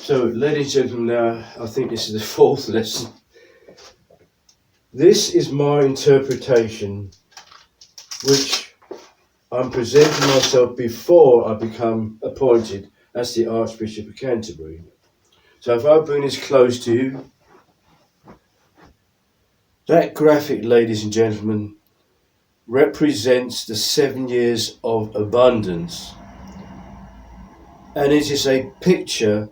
So, ladies and gentlemen, now I think this is the fourth lesson. This is my interpretation, which I'm presenting myself before I become appointed as the Archbishop of Canterbury. So if I bring this close to you, that graphic, ladies and gentlemen, represents the 7 years of abundance. And it is a picture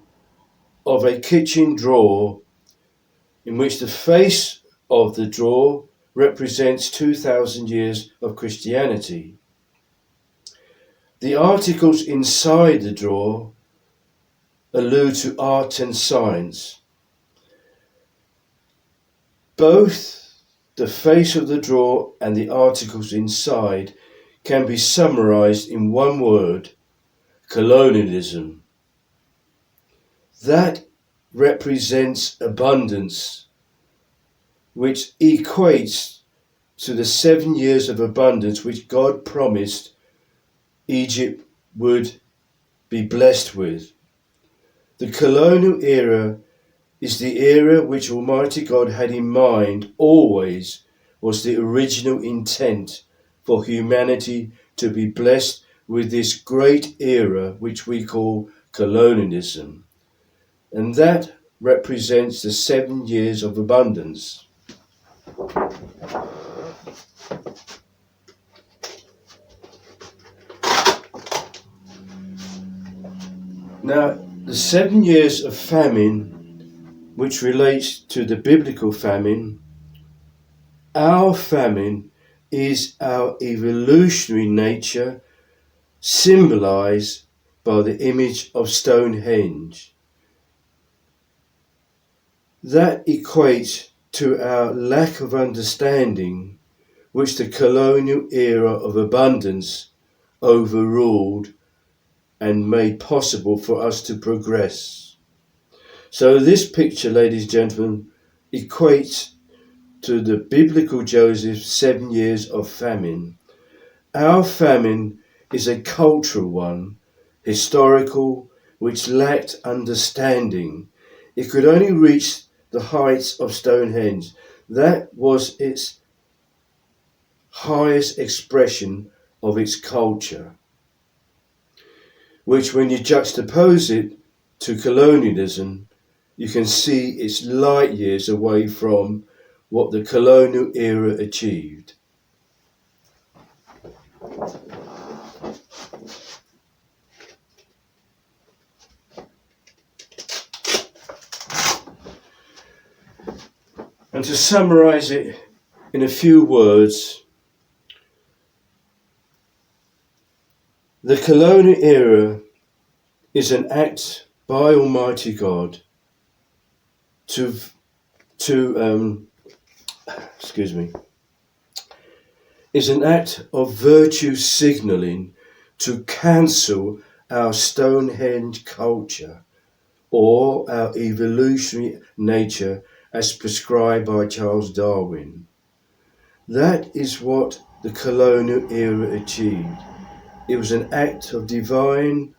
of a kitchen drawer in which the face of the drawer represents 2,000 years of Christianity. The articles inside the drawer allude to art and science. Both the face of the drawer and the articles inside can be summarized in one word: colonialism. That represents abundance, which equates to the 7 years of abundance which God promised Egypt would be blessed with. The colonial era is the era which Almighty God had in mind always, was the original intent for humanity to be blessed with this great era which we call colonialism. And that represents the 7 years of abundance. Now, the 7 years of famine, which relates to the biblical famine, our famine is our evolutionary nature, symbolized by the image of Stonehenge. That equates to our lack of understanding, which the colonial era of abundance overruled and made possible for us to progress. So this picture, ladies and gentlemen, equates to the biblical Joseph's 7 years of famine. Our famine is a cultural one, historical, which lacked understanding. It could only reach the heights of Stonehenge. That was its highest expression of its culture, which when you juxtapose it to colonialism, you can see it's light years away from what the colonial era achieved. And to summarize it in a few words, the colonial era is an act by Almighty God is an act of virtue signalling to cancel our Stonehenge culture or our evolutionary nature as prescribed by Charles Darwin. That is what the colonial era achieved. It was an act of divine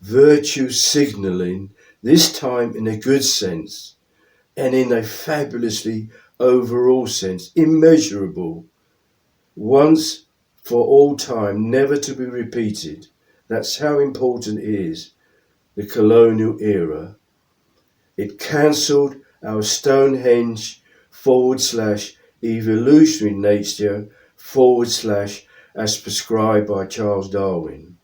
virtue signalling, this time in a good sense and in a fabulously overall sense, immeasurable, once for all time, never to be repeated. That's how important it is, the colonial era. It cancelled our Stonehenge / evolutionary nature / as prescribed by Charles Darwin.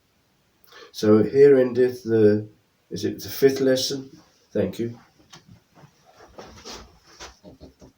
So here endeth the 5th lesson. Thank you.